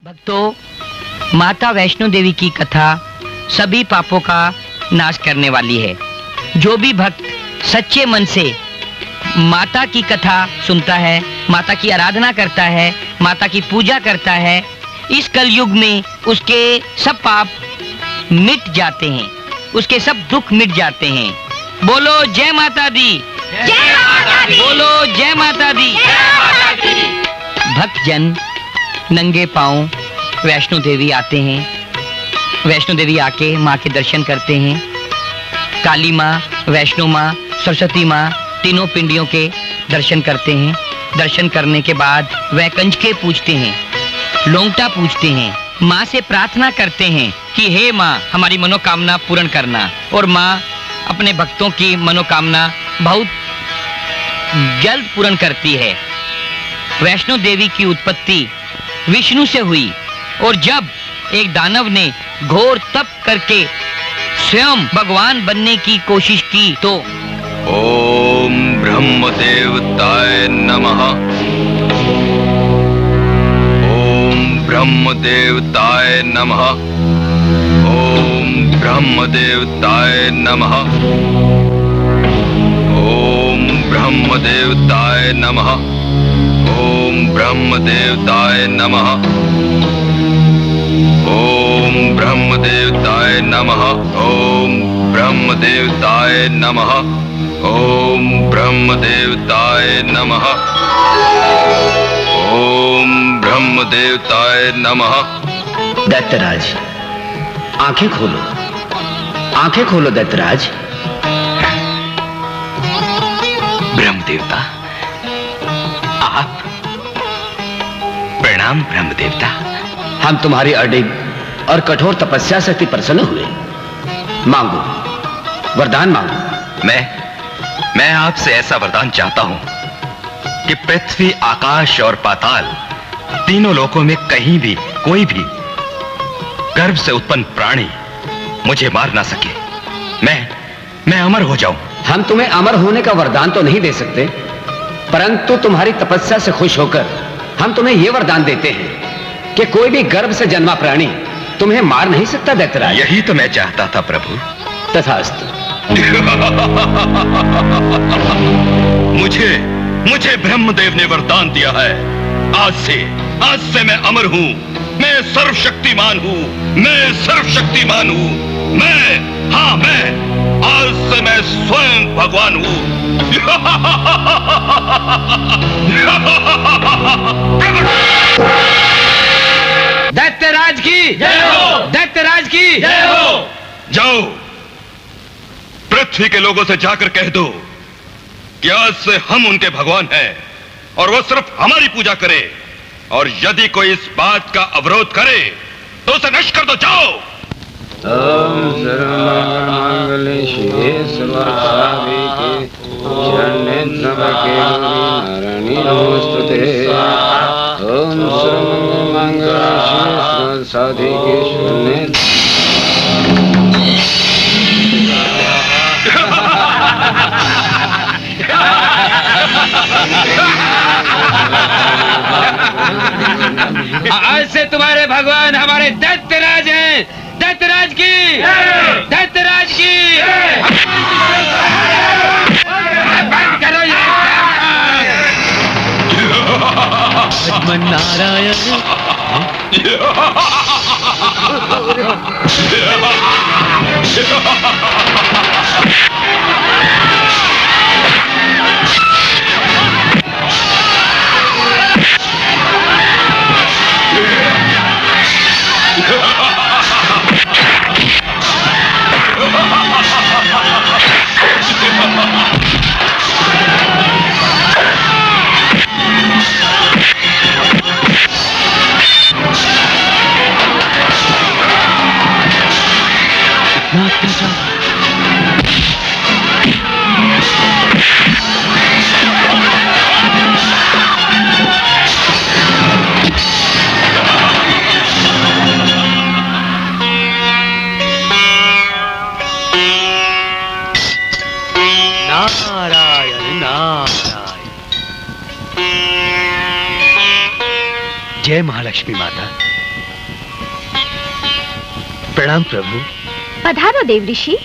भक्तों, माता वैष्णो देवी की कथा सभी पापों का नाश करने वाली है। जो भी भक्त सच्चे मन से माता की कथा सुनता है, माता की आराधना करता है, माता की पूजा करता है, इस कलयुग में उसके सब पाप मिट जाते हैं, उसके सब दुख मिट जाते हैं। बोलो जय माता दी, जय माता दी, बोलो जय माता दी। जय माता दी। भक्तजन नंगे पांव वैष्णो देवी आते हैं। वैष्णो देवी आके माँ के दर्शन करते हैं। काली माँ, वैष्णो माँ, सरस्वती माँ, तीनों पिंडियों के दर्शन करते हैं। दर्शन करने के बाद वह कंजके पूछते हैं, लौंगटा पूछते हैं, माँ से प्रार्थना करते हैं कि हे माँ, हमारी मनोकामना पूर्ण करना। और माँ अपने भक्तों की मनोकामना बहुत जल्द पूर्ण करती है। वैष्णो देवी की उत्पत्ति विष्णु से हुई, और जब एक दानव ने घोर तप करके स्वयं भगवान बनने की कोशिश की तो ओम ब्रह्म देवताय नमः। ओम ब्रह्म देवताय नमः। ओम ब्रह्म देवताय नमः। ओम ब्रह्म देवताय नमः। ओम ब्रह्म देवताय नमः। ओम ब्रह्म देवताय नमः। ओम ब्रह्म देवताय नमः। ओम ब्रह्म देवताय नमः। ओम ब्रह्म देवताय नमः। दैत्यराज, आंखें खोलो, आंखें खोलो दैत्यराज। ब्रह्म देवता, आप? प्रणाम ब्रह्म देवता। हम तुम्हारी अडिग और कठोर तपस्या से अति प्रसन्न हुए। मांगो, वरदान मांगो। मैं आपसे ऐसा वरदान चाहता हूं कि पृथ्वी, आकाश और पाताल तीनों लोकों में कहीं भी कोई भी गर्भ से उत्पन्न प्राणी मुझे मार ना सके। मैं अमर हो जाऊं। हम तुम्हें अमर होने का वरदान तो नहीं दे सकते, परंतु तुम्हारी तपस्या से खुश होकर हम तुम्हें यह वरदान देते हैं कि कोई भी गर्भ से जन्मा प्राणी तुम्हें मार नहीं सकता दैत्यराज। यही तो मैं चाहता था प्रभु। तथास्तु। मुझे ब्रह्मदेव ने वरदान दिया है। आज से मैं अमर हूं। मैं सर्वशक्तिमान हूं। मैं सर्वशक्तिमान हूं। मैं आज से मैं स्वयं भगवान हूं। दैत्यराज की जय हो। दैत्यराज की जय हो। जाओ, पृथ्वी के लोगों से जाकर कह दो कि आज से हम उनके भगवान हैं और वो सिर्फ हमारी पूजा करे, और यदि कोई इस बात का अवरोध करे तो उसे नष्ट कर दो। जाओ। ओम सर्वमंगल शिवे सर्वसाधिके शरण्ये त्र्यंबके नारायणी नमोस्तुते। ओम सर्वमंगल शिवे सर्वसाधिके शरण्ये। आज से तुम्हारे भगवान हमारे दैत्यराज हैं। दैत्यराज की, दैत्यराज की। बंद करो ये। नारायण। नारायण नारायण। जय महालक्ष्मी माता। प्रणाम प्रभु। पधारो देव ऋषि।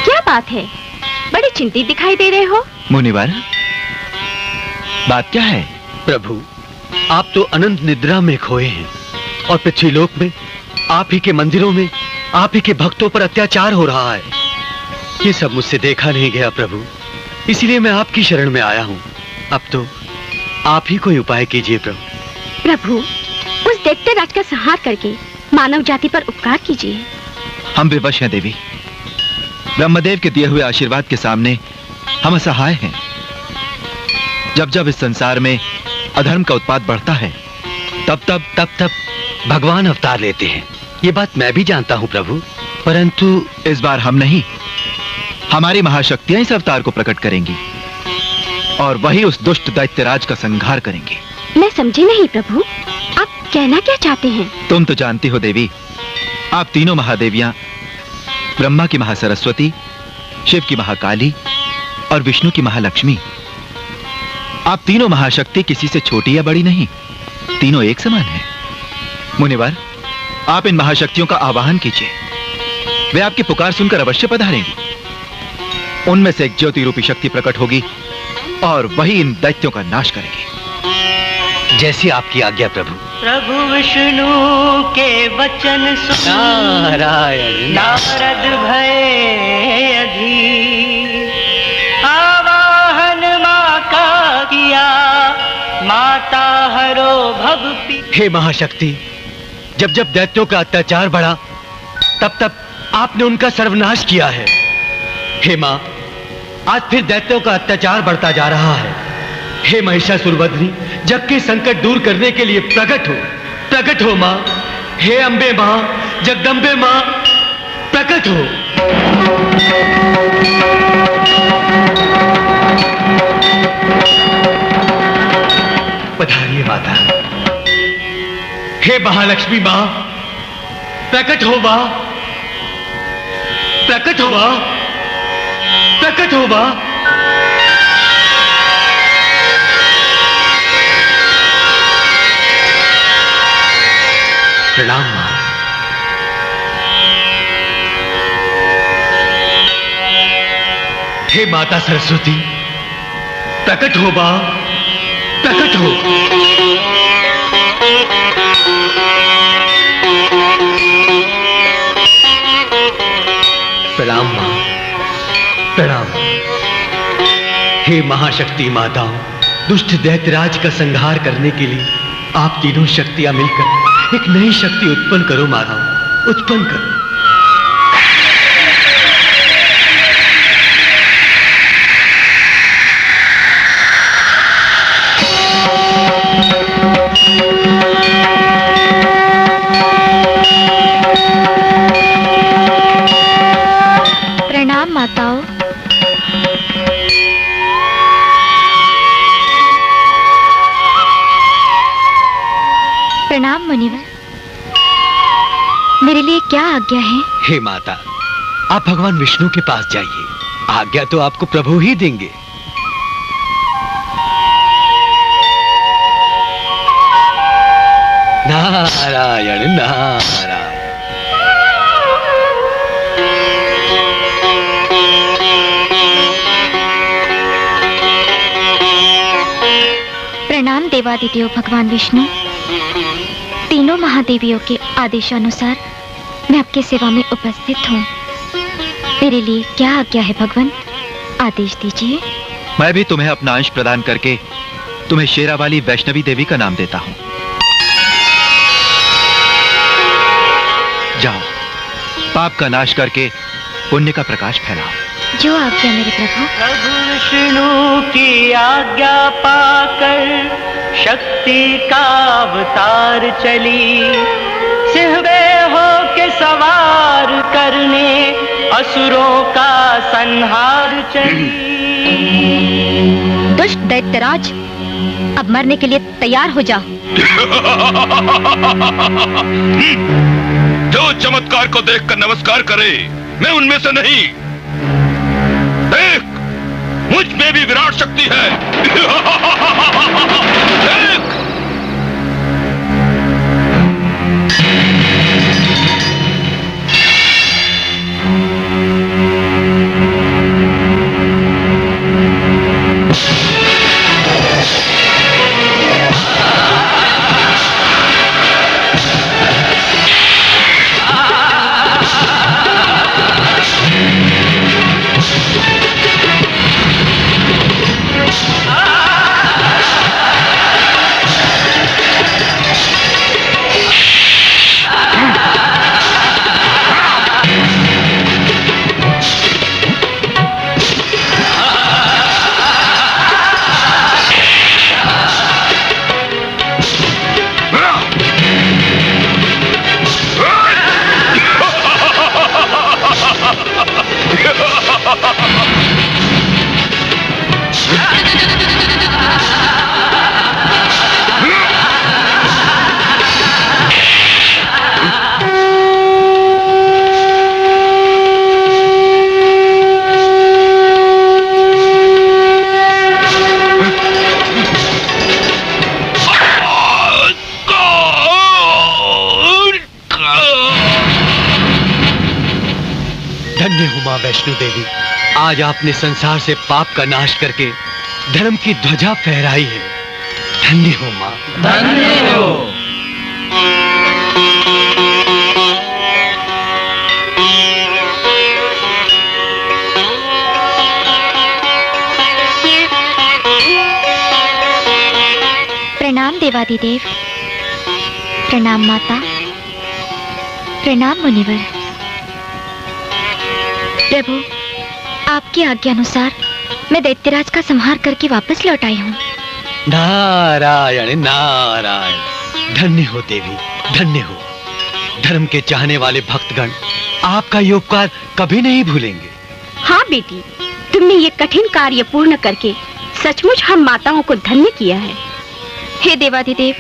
क्या बात है, बड़े चिंतित दिखाई दे रहे हो। मुनिवर, बात क्या है? प्रभु, आप तो अनंत निद्रा में खोए हैं और पृथ्वीलोक में आप ही के मंदिरों में आप ही के भक्तों पर अत्याचार हो रहा है। ये सब मुझसे देखा नहीं गया प्रभु, इसीलिए मैं आपकी शरण में आया हूँ। अब तो आप ही कोई उपाय कीजिए प्रभु। प्रभु, उस दैत्य राज का संहार करके मानव जाति पर उपकार कीजिए। हम विवश हैं देवी। ब्रह्मदेव के दिए हुए आशीर्वाद के सामने हम असहाय हैं। जब जब इस संसार में अधर्म का उत्पात बढ़ता है, तब तब भगवान अवतार लेते हैं। ये बात मैं भी जानता हूँ प्रभु, परंतु इस बार हम नहीं, हमारी महाशक्तियां इस अवतार को प्रकट करेंगी और वही उस दुष्ट दैत्यराज का संहार करेंगे। मैं समझी नहीं प्रभु, आप कहना क्या चाहते हैं? तुम तो जानती हो देवी, आप तीनों महादेवियां, ब्रह्मा की महासरस्वती, शिव की महाकाली और विष्णु की महालक्ष्मी, आप तीनों महाशक्ति किसी से छोटी या बड़ी नहीं, तीनों एक समान हैं। मुनिवर, आप इन महाशक्तियों का आवाहन कीजिए, वे आपकी पुकार सुनकर अवश्य पधारेंगी। उनमें से एक ज्योति रूपी शक्ति प्रकट होगी और वही इन दैत्यों का नाश करेगी। जैसी आपकी आज्ञा प्रभु। प्रभु विष्णु के वचन सुन नारायण नारद भय अधीर, आवाहन माँ का किया, माता हरो भव पी। हे महाशक्ति, जब जब दैत्यों का अत्याचार बढ़ा, तब तब आपने उनका सर्वनाश किया है। हे माँ, आज फिर दैत्यों का अत्याचार बढ़ता जा रहा है। हे महिषासुरवध्नी, जग के संकट दूर करने के लिए प्रकट हो माँ। हे अम्बे माँ, जगदम्बे माँ, प्रकट हो। पधारिए माता। हे महालक्ष्मी माँ, प्रकट हो माँ, प्रकट हो माँ, प्रकट हो माँ। प्रणाम माँ। हे माता सरस्वती, प्रकट हो माँ, प्रकट हो। प्रणाम माँ, प्रणाम। हे महाशक्ति माताओं, दुष्ट दैत्यराज का संहार करने के लिए आप तीनों शक्तियां मिलकर एक नई शक्ति उत्पन्न करो माताओं, उत्पन्न करो। प्रणाम माताओं। प्रणाम मुनिवर, मेरे लिए क्या आज्ञा है? हे माता, आप भगवान विष्णु के पास जाइए, आज्ञा तो आपको प्रभु ही देंगे। नारायण नारायण। प्रणाम देवादिदेव भगवान विष्णु। तीनों महादेवियों के आदेशानुसार मैं आपकी सेवा में उपस्थित हूँ। मेरे लिए क्या आज्ञा है भगवान, आदेश दीजिए। मैं भी तुम्हें अपना अंश प्रदान करके तुम्हें शेरावाली वैष्णवी देवी का नाम देता हूँ। जाओ, पाप का नाश करके पुण्य का प्रकाश फैलाओ। जो आज्ञा मेरे प्रभु। प्रभु विष्णु की आज्ञा पाकर शक्ति का अवतार चली, सिंहवे हो के सवार करने असुरों का संहार चली। दुष्ट दैत्यराज, अब मरने के लिए तैयार हो जा। जो चमत्कार को देखकर नमस्कार करे, मैं उनमें से नहीं। देख, मुझ में भी विराट शक्ति है। देख। धन्य हो मां वैष्णो देवी, आज आपने संसार से पाप का नाश करके धर्म की ध्वजा फहराई है। धन्य हो मां, धन्य हो। प्रणाम देवादिदेव, प्रणाम माता, प्रणाम मुनिवर। प्रभु, आपकी आज्ञा अनुसार मैं दैत्यराज का संहार करके वापस लौट आई हूँ। नारायण नारायण, धन्य हो देवी, धन्य हो। धर्म के चाहने वाले भक्तगण आपका ये उपकार कभी नहीं भूलेंगे। हाँ बेटी, तुमने ये कठिन कार्य पूर्ण करके सचमुच हम माताओं को धन्य किया है। हे देवादिदेव,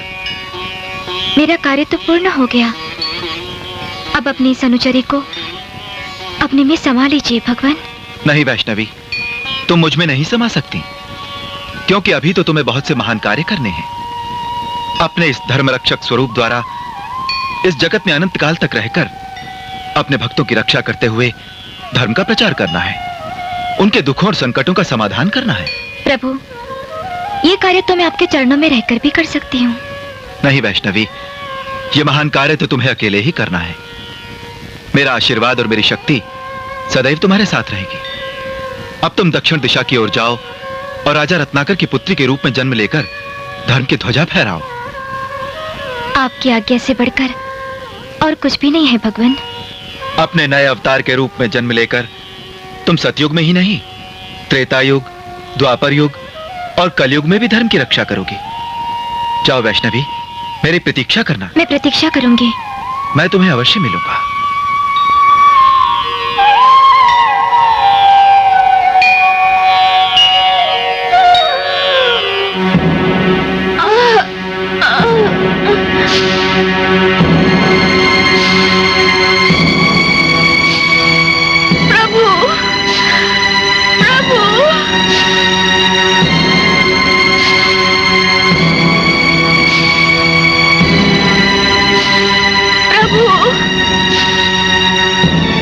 मेरा कार्य तो पूर्ण हो गया। अब अपनी इस अनुचरी को अपने में समा लीजिए भगवान। नहीं वैष्णवी, तुम मुझ में नहीं समा सकती, क्योंकि अभी तो तुम्हें बहुत से महान कार्य करने हैं। अपने इस धर्म रक्षक स्वरूप द्वारा इस जगत में अनंत काल तक रहकर अपने भक्तों की रक्षा करते हुए धर्म का प्रचार करना है, उनके दुखों और संकटों का समाधान करना है। प्रभु, ये कार्य तो मैं आपके चरणों में रहकर भी कर सकती हूँ। नहीं वैष्णवी, ये महान कार्य तो तुम्हें अकेले ही करना है। मेरा आशीर्वाद और मेरी शक्ति सदैव तुम्हारे साथ रहेगी। अब तुम दक्षिण दिशा की ओर जाओ और राजा रत्नाकर की पुत्री के रूप में जन्म लेकर धर्म की ध्वजा फहराओ। आपकी आज्ञा से बढ़कर और कुछ भी नहीं है भगवान। अपने नए अवतार के रूप में जन्म लेकर तुम सतयुग में ही नहीं, त्रेता युग, द्वापर युग और कलयुग में भी धर्म की रक्षा करोगी। जाओ वैष्णवी, मेरी प्रतीक्षा करना। मैं प्रतीक्षा करूंगी। मैं तुम्हें अवश्य मिलूंगा।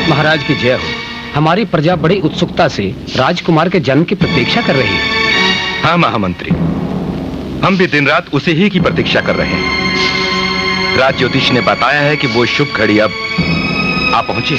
महाराज की जय हो। हमारी प्रजा बड़ी उत्सुकता से राजकुमार के जन्म की प्रतीक्षा कर रही है। हाँ महामंत्री, हम भी दिन रात उसे ही की प्रतीक्षा कर रहे हैं। राज ज्योतिष ने बताया है कि वो शुभ घड़ी अब आ पहुंची।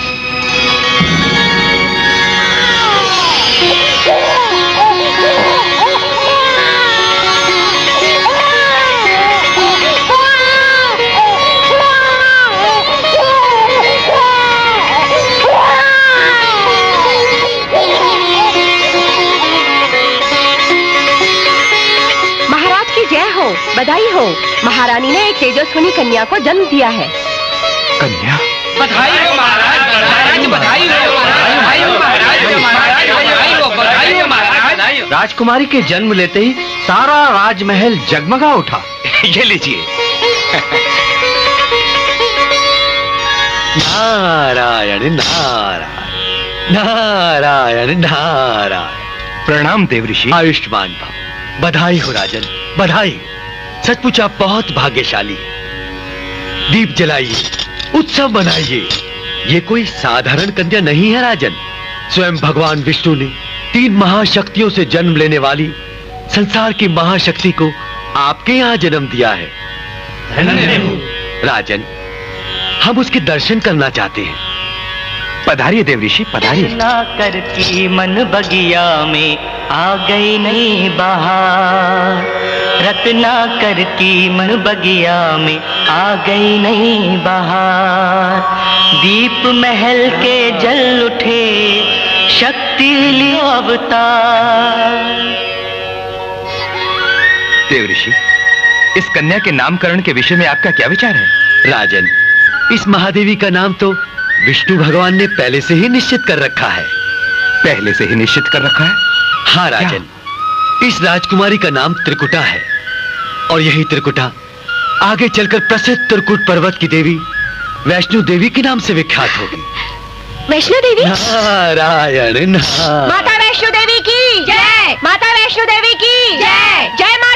बधाई हो, महारानी ने एक तेजस्विनी कन्या को जन्म दिया है। कन्या? बधाई हो महाराज, बधाई हो महाराज। राजकुमारी के जन्म लेते ही सारा राजमहल जगमगा उठा। ये लीजिए। नारायण नारायण नारायण नारायण। प्रणाम देवऋषि। आयुष्मान भव। बधाई हो राजन, बधाई। सचमुच आप बहुत भाग्यशाली हैं। दीप जलाइए, उत्सव मनाइए। ये कोई साधारण कन्या नहीं है राजन। स्वयं भगवान विष्णु ने 3 महाशक्तियों से जन्म लेने वाली संसार की महाशक्ति को आपके यहाँ जन्म दिया है। राजन, हम उसके दर्शन करना चाहते हैं। पधारिए देवऋषि, पधारिए। रत्नाकर की मन बगिया में आ गई नई बहार। रत्नाकर की मन बगिया में आ गई नई बहार। दीप महल के जल उठे, शक्ति लियो अवतार। देवऋषि, इस कन्या के नामकरण के विषय में आपका क्या विचार है? राजन, इस महादेवी का नाम तो विष्णु भगवान ने पहले से ही निश्चित कर रखा है। पहले से ही निश्चित कर रखा है? हाँ राजन, इस राजकुमारी का नाम त्रिकुटा है और यही त्रिकुटा आगे चलकर प्रसिद्ध त्रिकुट पर्वत की देवी वैष्णो देवी के नाम से विख्यात होगी। वैष्णो देवी? नारायण नारायण। माता वैष्णो देवी की जय। माता वैष्णो देवी की जय। जय माता